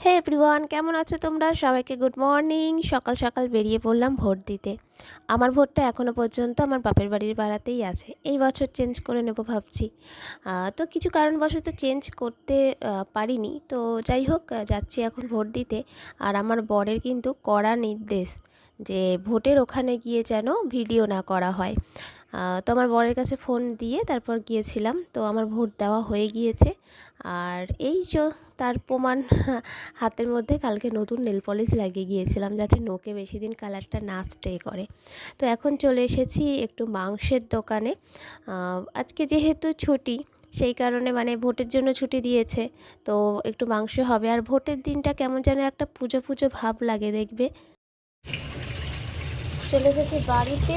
হে everyone, কেমন আছো তোমরা? সবাইকে গুড মর্নিং। সকাল সকাল বেরিয়ে পড়লাম ভোট দিতে। আমার ভোটটা এখনও পর্যন্ত আমার বাপের বাড়ির পাড়াতেই আছে। এই বছর চেঞ্জ করে নেব ভাবছি। তো কিছু কারণবশত চেঞ্জ করতে পারিনি। তো যাই হোক, যাচ্ছি এখন ভোট দিতে। আর আমার বরের কিন্তু কড়া নির্দেশ যে ভোটের ওখানে গিয়ে যেন ভিডিও না করা হয়। তো আমার বরের কাছে ফোন দিয়ে তারপর গিয়েছিলাম। তো আমার ভোট দেওয়া হয়ে গিয়েছে। আর এই যে তার প্রমাণ হাতের মধ্যে কালকে নতুন নেল পলিশ লাগিয়ে গিয়েছিলাম যাতে নোকে বেশি দিন কালারটা না স্টে করে। তো এখন চলে এসেছি একটু মাংসের দোকানে। আজকে যেহেতু ছুটি, সেই কারণে মানে ভোটের জন্য ছুটি দিয়েছে, তো একটু মাংস হবে। আর ভোটের দিনটা কেমন যেন একটা পুজো পুজো ভাব লাগে দেখবে। চলে এসেছি বাড়িতে,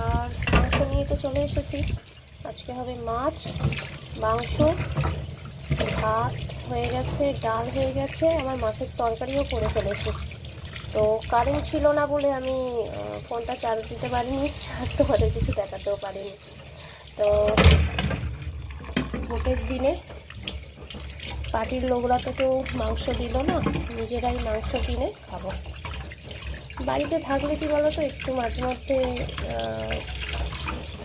আর মাংস নিয়ে তো চলে এসেছি। আজকে হবে মাছ, মাংস, ভাত হয়ে গেছে, ডাল হয়ে গেছে, আমার মাছের তরকারিও করে ফেলেছি। তো কারেন্ট ছিল না বলে আমি ফোনটা চার্জ দিতে পারিনি, আর তোমাদের কিছু দেখাতেও পারিনি। তো ভোটের দিনে পার্টির লোকরা তো কেউ মাংস দিল না, নিজেরাই মাংস কিনে খাবো। বাড়িতে থাকলে কি বলো তো, একটু মাঝে মধ্যে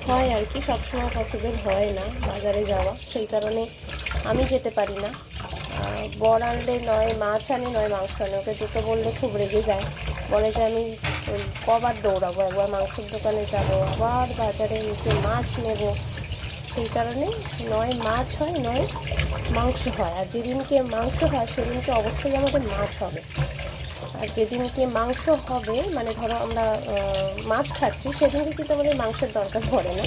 হয় আর কি, সবসময় পসিবল হয় না বাজারে যাওয়া, সেই কারণে আমি যেতে পারি না। বর আনলে নয় মাছ আনে নয় মাংস আনে, ওকে দুটো বললে খুব রেগে যায়, বলে যে আমি কবার দৌড়াবো, একবার মাংসের দোকানে যাব, আবার বাজারে এসে মাছ নেব। সেই কারণে নয় মাছ হয় নয় মাংস হয়। আর যেদিনকে মাংস হয় সেদিনকে অবশ্যই আমাদের মাছ হবে। আর যেদিনকে মাংস হবে, মানে ধরো আমরা মাছ খাচ্ছি, সেদিনকে কিন্তু আমাদের মাংসের দরকার পড়ে না।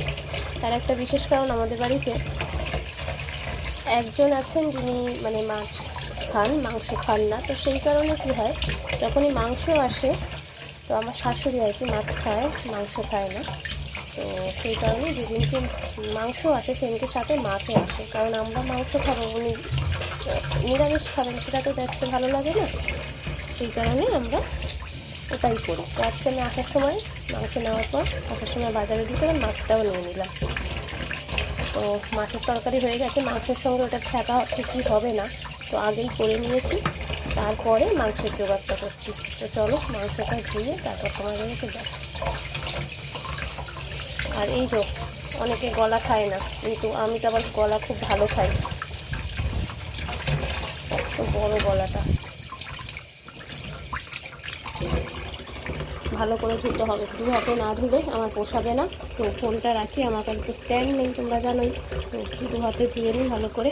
তার একটা বিশেষ কারণ, আমাদের বাড়িতে একজন আছেন যিনি মানে মাছ খান, মাংস খান না। তো সেই কারণে কী হয়, যখনই মাংস আসে, তো আমার শাশুড়ি আর কি মাছ খায়, মাংস খায় না। তো সেই কারণে যেদিনকে মাংস আসে সেদিনকে সাথে মাছও আসে, কারণ আমরা মাংস খাবো, উনি নিরামিষ খাবেন, সেটা তো দেখতে ভালো লাগে না। সেই কারণে আমরা ওটাই করি। তো আজকে আমি আসার সময় মাংস নেওয়ার পর আসার সময় বাজারে দিতে মাছটাও নিয়ে নিলাম। তো মাছের তরকারি হয়ে গেছে, মাংসের সঙ্গে ওটা ছ্যাঁকা ঠিকই হবে না, তো আগেই করে নিয়েছি, তারপরে মাংসের জোগাড়টা করছি। তো চলো মাংসটা ধুয়ে তারপর তোমাদেরকে দেখ। আর এই যে অনেকে গলা খায় না, কিন্তু আমি তো আবার গলা খুব ভালো খাই, তো বড় গলাটা ভালো করে ধুতে হবে, দু হাতে না ধুলে আমার পোষাবে না। তো ফোনটা রাখি, আমার কাছে তো স্ট্যান্ড নেই, তোমরা জানোই, তো দু হাতে ধুয়ে নিই ভালো করে।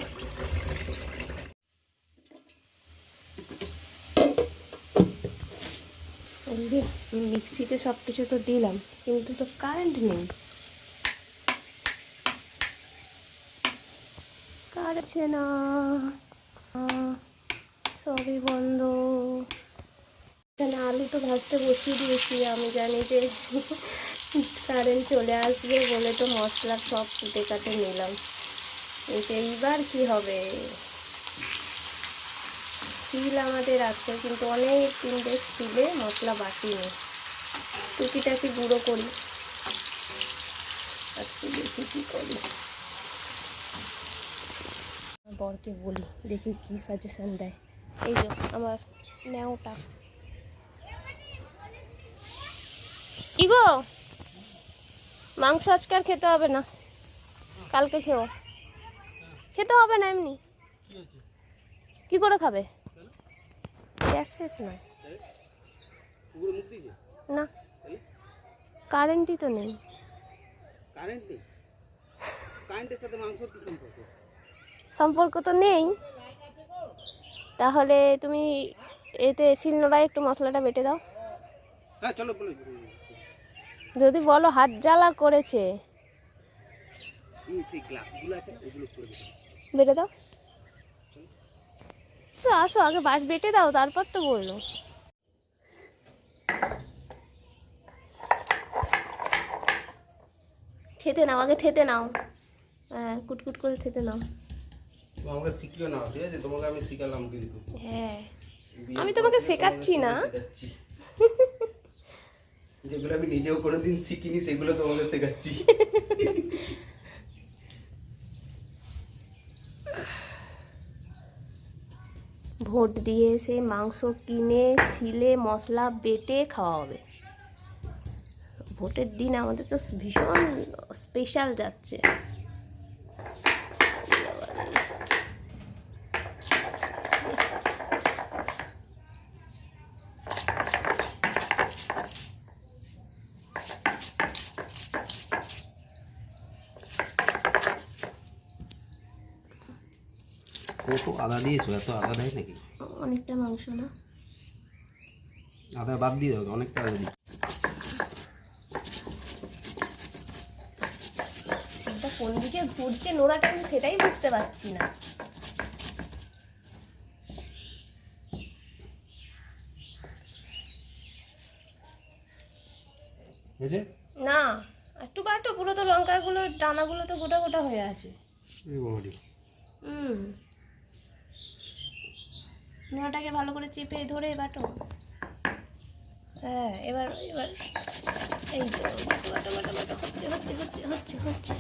মিক্সিতে সব কিছু তো দিলাম, কিন্তু তো কারেন্ট নেই, কাটছে না, সবই বন্ধ। এখানে আলু তো ভাজতে বসিয়ে দিয়েছি, আমি জানি যে কারেন্ট চলে আসবে বলে তো মশলা সব কুটে কাটে নিলাম। এইবার কি হবে, শিল আমাদের আছে, কিন্তু অনেক তিনটে শিলে মশলা বাটি নেই, টুকিটাকি গুঁড়ো করি। আজকে দেখি কী করি, বরকে বলি দেখি কি সাজেশন দেয়। এই যে আমার ন্যাওটা, ইগো মাংস আজকে আর খেতে হবে না, কালকে খেও, খেতে হবে না এমনি। কি করে খাবে, গ্যাস শেষ নয় না, কারেন্টই তো নেই। সম্পর্ক তো নেই, তাহলে তুমি এতে শিলনোড়ায় একটু মশলাটা বেটে দাও। যদি বলো হাত জ্বালা করেছে, বেটে দাও। তো আসো আগে বেটে দাও, তারপর তো বললো। থেতে নাও, আগে থেতে নাও, হ্যাঁ কুটকুট করে থেতে নাও। আমাকে শিখিও না, ঠিক আছে? তোমাকে আমি শিখালাম কিন্তু। হ্যাঁ আমি তোমাকে শেখাচ্ছি না, যেগুলো আমি নিজেও কোনোদিন শিখিনি সেগুলো তোমাকে শেখাচ্ছি। ভোট দিয়ে এসে মাংস কিনে সিলে মশলা বেটে খাওয়া হবে। ভোটের দিন আমাদের তো ভীষণ স্পেশাল যাচ্ছে। কত আদা দিয়েছো? এত আদা দেয় নাকি? অনেকটা মাংস না? আদা বাদ দিয়ে দাও, অনেকটা আদা দিই। সেটা কোন দিকে ঘুরছে নোড়াটা, আমি সেটাই বুঝতে পারছি না। বুঝেছে? না, একটু কাটো, পুরো তো লঙ্কাগুলো ডানাগুলো তো গোটা গোটা হয়ে আছে। নোড়াটাকে ভালো করে চেপে ধরে বাটো। হ্যাঁ, এবার এবার এই যে বাটো বাটো বাটো বাটো, হচ্ছে হচ্ছে হচ্ছে হচ্ছে হচ্ছে।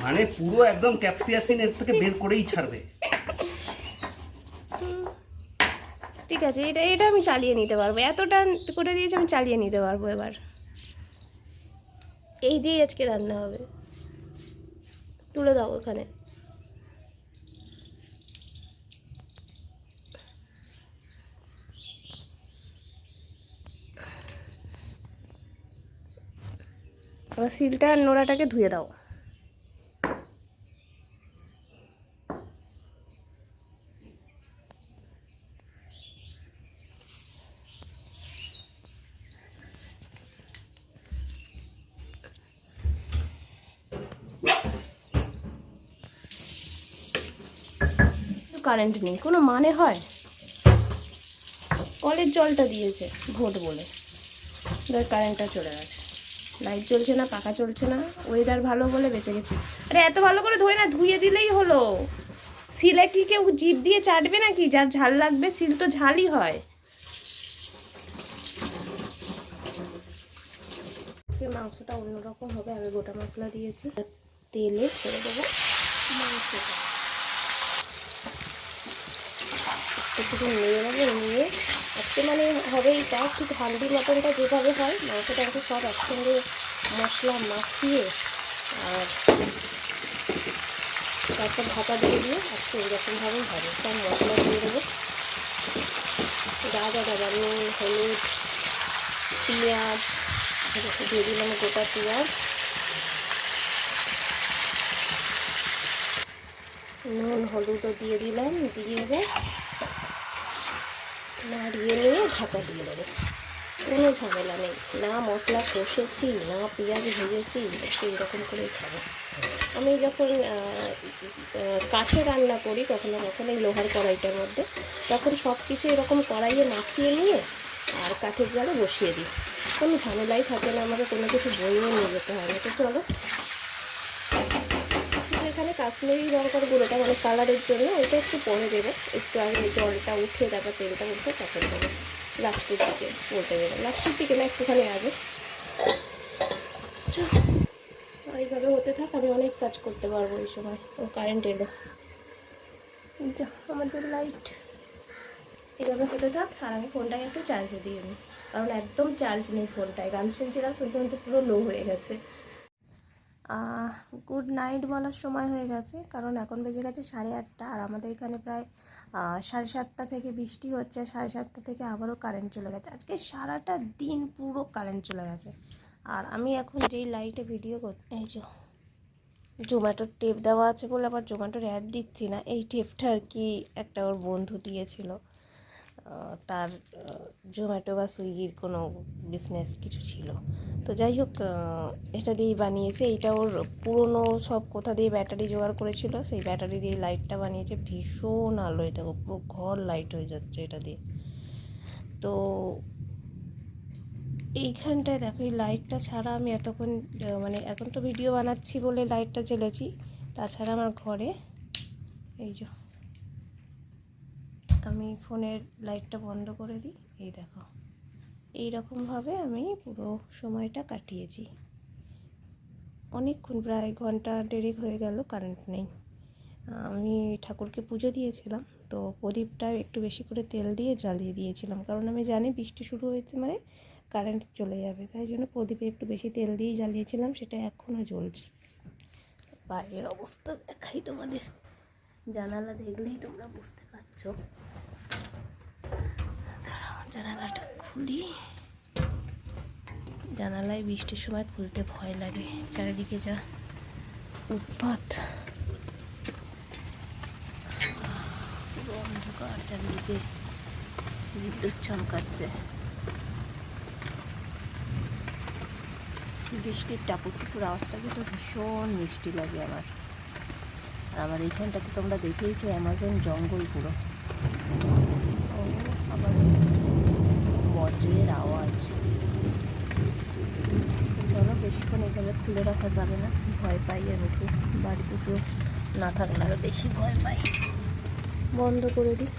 মানে পুরো একদম ক্যাপসিয়াসিন এর থেকে বের করেই ছাড়বে। ঠিক আছে, এটা এটা আমি চালিয়ে নিতে পারবো, এতটা করে দিয়েছি, আমি চালিয়ে নিতে পারবো। এবার এই দিয়ে আজকে রান্না হবে। তুলে দাও ওখানে। এবার সিলটা আর নোড়াটাকে ধুয়ে দাও। কারেন্ট নেই, কোনো মানে হয়? কলের জলটা দিয়েছে ভোট বলে, কারেন্টটা চলে গেছে। লাইট জ্বলছে না, পাখা চলছে না, ওয়েদার ভালো বলে বেঁচে গেছি। আরে এত ভালো করে ধুয়ে না, ধুয়ে দিলেই হলো। সিলে কি কেউ জিভ দিয়ে চাটবে নাকি? যার ঝাল লাগবে, সিল তো ঝালই হয়। মাংসটা অন্যরকম হবে, আমি গোটা মশলা দিয়েছি। তেলে ছেড়ে দেবো মাংসটা, একটু নিয়ে নেবো। নিয়ে আজকে মানে হবে এইটা ঠিক হান্ডি মটনটা যেভাবে হয়, মাংসটা একটু সব একসঙ্গে মশলা মাখিয়ে আর তারপর ঢাকা দিয়ে দিয়ে আজকে এরকমভাবেই হবে। সব মশলা দিয়ে দেবো, আদা বাবা, নুন, হলুদ, পেঁয়াজ দিয়ে দিলাম, গোটা পেঁয়াজ, নুন হলুদও দিয়ে দিলাম, দিয়ে নাড়িয়ে নিয়ে ঢাকা দিয়ে দেবো। কোনো ঝামেলা নেই, না মশলা কষেছি না পেঁয়াজ ভেজেছি, একটু এরকম করেই খাবো। আমি যখন কাঠে রান্না করি কখনো কখনো এই লোহার কড়াইটার মধ্যে, তখন সব কিছু এরকম কড়াইয়ে মাখিয়ে নিয়ে আর কাঠের জালে বসিয়ে দিই, কোনো ঝামেলাই থাকে না, আমাকে কোনো কিছু বইয়ে নিয়ে যেতে হয় না। তো চলো, এখানে কাশ্মীরি লঙ্কার গুঁড়োটা মানে কালারের জন্য, ওইটা একটু পরে দেবো, একটু আগে জলটা উঠে তারপর তেলটা উঠে তখন দেবো, লাস্টের দিকে বলতে গেলে, লাস্টের দিকে না একটুখানি আগে। এইভাবে হতে থাক, আমি অনেক কাজ করতে পারবো এই সময়। ও কারেন্ট এলো, যা আমাদের লাইট। এইভাবে হতে থাক আর আমি ফোনটাকে একটু চার্জে দিয়ে নিই, কারণ একদম চার্জ নেই ফোনটায়। গান শুনছিলাম, শুনতে শুনতে পুরো লো হয়ে গেছে। গুড নাইট বলার সময় হয়ে গেছে, কারণ এখন বেজে গেছে 8:30, আর আমাদের এখানে প্রায় 7:30 থেকে বৃষ্টি হচ্ছে, 7:30 থেকে আবারও কারেন্ট চলে গেছে। আজকে সারাটা দিন পুরো কারেন্ট চলে গেছে। আর আমি এখন যেই লাইটে ভিডিও করতে, এই যে জোম্যাটোর টেপ দেওয়া আছে বলে আবার জোম্যাটোর অ্যাড দিচ্ছি না, এই টেপটা আর কি একটা ওর বন্ধু দিয়েছিল, তার জোম্যাটো বা সুইগির কোনো বিজনেস কিছু ছিল। তো যাই হোক, এটা দিয়েই বানিয়েছে। এইটা ওর পুরনো সব কোথা দিয়ে ব্যাটারি জোগাড় করেছিল, সেই ব্যাটারি দিয়ে লাইটটা বানিয়েছে। ভীষণ আলো, এটা পুরো ঘর লাইট হয়ে যাচ্ছে এটা দিয়ে। তো এইখানটায় দেখো, এই লাইটটা ছাড়া আমি এতক্ষণ মানে এখন তো ভিডিও বানাচ্ছি বলে লাইটটা জ্বেলেছি, তাছাড়া আমার ঘরে এই যে আমি ফোনের লাইটটা বন্ধ করে দিই, এই দেখো এই রকমভাবে আমি পুরো সময়টা কাটিয়েছি। অনেকক্ষণ, প্রায় ঘন্টা দেড়েক হয়ে গেল কারেন্ট নেই। আমি ঠাকুরকে পুজো দিয়েছিলাম, তো প্রদীপটা একটু বেশি করে তেল দিয়ে জ্বালিয়ে দিয়েছিলাম, কারণ আমি জানি বৃষ্টি শুরু হয়েছে মানে কারেন্ট চলে যাবে, তাই জন্য প্রদীপে একটু বেশি তেল দিয়েই জ্বালিয়েছিলাম, সেটা এখনও জ্বলছে। বাইরের অবস্থা দেখাই তোমাদের, জানালা দেখলেই তোমরা বুঝতে পারছো। জানালাটা খুলি, জানালায় বৃষ্টির সময় খুলতে ভয় লাগে, চারিদিকে যা উৎপাত, পুরো অন্ধকার, চারিদিকে বিদ্যুৎ চমকাচ্ছে, বৃষ্টির টাপুর টুপুর আওয়াজটা কিন্তু ভীষণ মিষ্টি লাগে আমার। আর আমার এইখানটাতে তোমরা দেখেইছো অ্যামাজন জঙ্গল পুরো। ও আবার বজ্রের আওয়াজ। চলো বেশিক্ষণ এভাবে খুলে রাখা যাবে না, ভয় পাই আমি খুব, বাড়িতে কেউ না থাকলে আরও বেশি ভয় পাই। বন্ধ করে দিই।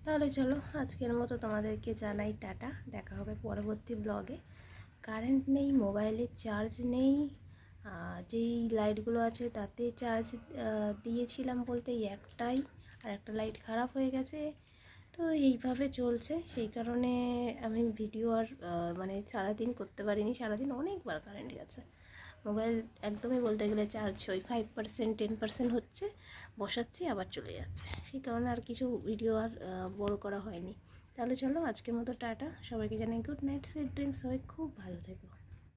তাহলে চলো আজকের মতো তোমাদেরকে জানাই টাটা, দেখা হবে পরবর্তী ব্লগে। কারেন্ট নেই, মোবাইলের চার্জ নেই, যেই লাইটগুলো আছে তাতে চার্জ দিয়েছিলাম বলতে একটাই, আর একটা লাইট খারাপ হয়ে গেছে। তো এইভাবে চলছে, সেই কারণে আমি ভিডিও আর মানে সারাদিন করতে পারিনি, সারাদিন অনেকবার কারেন্ট গেছে। মোবাইল একদমই বলতে গেলে চার্জ ওই 5% 10% হচ্ছে, বসাচ্ছি আবার চলে যাচ্ছে, সেই কারণে আর কিছু ভিডিও আর বড় করা হয়নি। তাহলে চলো আজকের মতো টাটা, সবাইকে জানাই গুড নাইট, সুইট ড্রিমস, সবাই খুব ভালো থেকো।